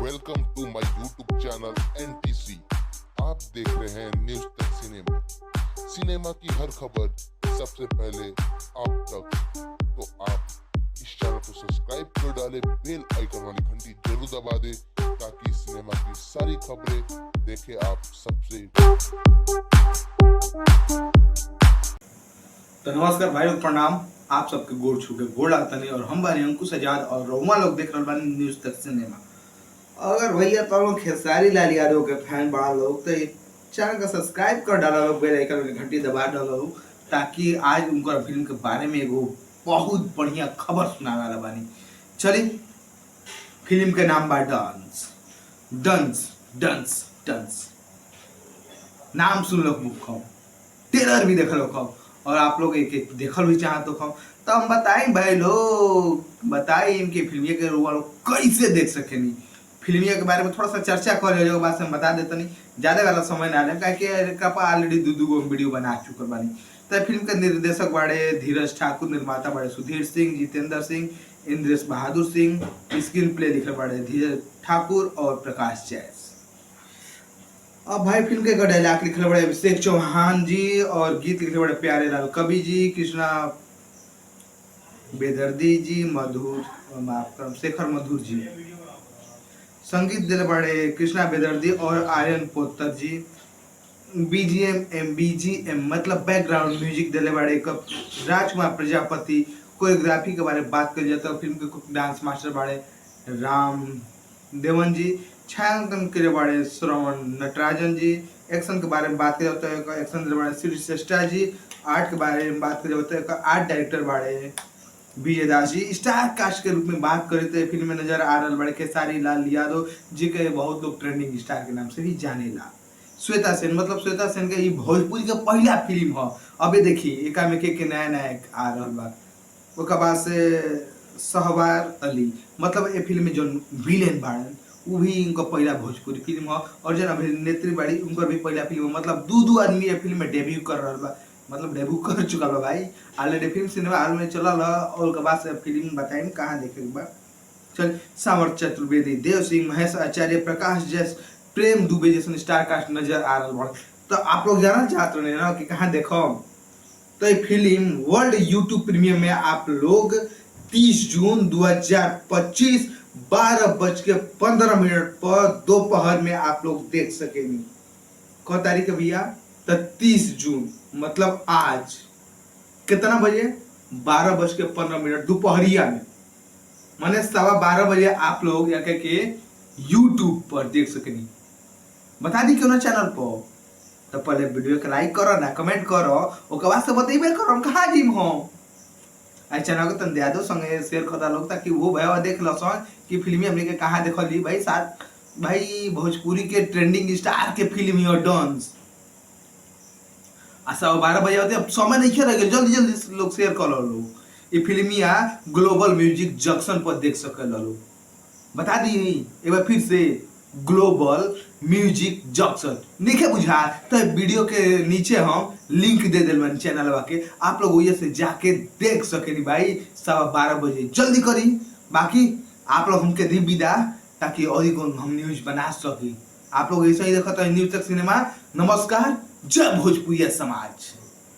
Welcome two माय YouTube channel NTC. आप देख रहे हैं न्यूज तक सिनेमा। सिनेमा की हर खबर सबसे पहले आप तक, तो आप इस चैनल को सब्सक्राइब कर डालें, बेल आइकन वाली घंटी जरूर दबा दें ताकि सिनेमा की सारी खबरें देखें आप सबसे। तो नमस्कार भाई, प्रणाम। आप सबके गोड़ छू के गोड़ लागता नहीं और हम बानी अंकुश आजाद और रोमा लोग देख रहे बानी न्यूज तक सिनेमा। अगर भैया तो लोग खेसारी लाल यादव के फैन बड़ा लोग तो चैनल को सब्सक्राइब कर डाला लोग, बेल आइकन वाली घंटी दबा डाला लोग ताकि आज उनका फिल्म के बारे में एगो बहुत बढ़िया खबर सुना वाला बानी। चलिए, फिल्म के नाम बा डांस डंस डंस डंस। नाम सुन लो खूब, ट्रेलर भी देख लो खूब, और आप लोग एक एक देखल भी चाहत हो तो हम बताएं भाई लोग, बताएं इनके फिल्मिया के लोग कैसे देख सकेनी। फिल्मिया के बारे में थोड़ा सा चर्चा कर ले, बात से हम बता देते नहीं, ज्यादा वाला समय ना ले काहे ऑलरेडी दू गो वीडियो बना चुकल बानी। तो फिल्म के निर्देशक बाड़े धीरज ठाकुर, निर्माता बाड़े सुधीर सिंह, जितेंद्र सिंह, इंद्रेश बहादुर सिंह, स्क्रीन प्ले लिखल बाड़े धीरज ठाकुर और प्रकाश जैस। अब भाई फिल्म के डायलॉग लिखले बड़े अभिषेक चौहान जी और गीत लिखले बड़े प्यारे लाल कवि जी, कृष्णा बेदर्दी जी, शेखर मधुर जी। संगीत दिले बड़े कृष्णा बेदर्दी और आर्यन पोतर जी। बीजीएम मतलब बैकग्राउंड म्यूजिक दिले बड़े राजकुमार प्रजापति। कोरियोग्राफी के बारे में बात करी जाए तो फिल्म के डांस मास्टर बड़े राम देवन जी। छायांकन के बारे श्रवण नटराजन जी। एक्शन के बारे में बात करें तो एक्शन के बारे श्री श्रेष्ठा जी। आर्ट के बारे में बात करें तो आर्ट डायरेक्टर बारे विजय दास जी। स्टार कास्ट के रूप में बात करें तो फिल्म में नजर आ रहा बड़े खेसारी लाल यादव जी के बहुत लोग ट्रेंडिंग स्टार के नाम से भी जाने ला। श्वेता सेन मतलब श्वेता सेन के भोजपुरी का पहला फिल्म है। अभी देखिए एक में के नया नया आ रहा बा। उसके बाद से सहवार अली मतलब ये फिल्म में जो विलेन बाड़न वो भी इनका पहला भोजपुरी फिल्म है। और जो अभिनेत्री बाड़ी उनका भी पहला फिल्म है। मतलब दो आदमी ये फिल्म में डेब्यू कर रहा बा, मतलब डेब्यू कर चुका बा भाई। ऑलरेडी फिल्म सिनेमा हॉल में चला ला और उसके बाद से फिल्म बताएं कहाँ देखे बा। चल, सामर्थ चतुर्वेदी, देव सिंह, महेश आचार्य, प्रकाश जैस, प्रेम दुबे जैसे स्टार कास्ट नजर आ रहा बा। तो आप लोग जानना चाहते हो ना कि कहाँ देखो, तो ये फिल्म वर्ल्ड यूट्यूब प्रीमियम में आप लोग 30 जून 2025 12:15 पर दोपहर में आप लोग देख सकेंगे। कौन तारीख है भैया? तो 30 जून मतलब आज कितना बजे? 12:15 दोपहरिया में, माने 12:15 बजे आप लोग या के यूट्यूब पर देख सकेंगे। बता दी क्यों ना चैनल पर, तो पहले वीडियो के लाइक करो ना, कमेंट करो, ओकर बाद से बतेबे करो हम कहाँ जिम हो। आई चैनल को तन दे दो संगे शेयर कर लोग ताकि वो भैया देख लो कि फिल्म हमने के कहाँ देखली भाई। साथ भाई भोजपुरी के ट्रेंडिंग स्टार के फिल्म है डांस। अच्छा 12 बजे होते अब समय नहीं रह गया, जल्दी जल्दी लोग शेयर कर लो। ये फिल्मिया ग्लोबल म्यूजिक जंक्शन पर देख सके लो। बता दी एक बार फिर से, ग्लोबल म्यूजिक जंक्शन नहीं बुझा तो वीडियो के नीचे हम लिंक दे दिल चैनल के, आप लोग वही से जाके देख सके भाई। 12:15 बजे जल्दी करी। बाकी आप लोग हमके दी विदा ताकि और हम न्यूज बना सकी। आप लोग ऐसा ही देखा तो न्यूज तक सिनेमा। नमस्कार, जय भोजपुरी समाज।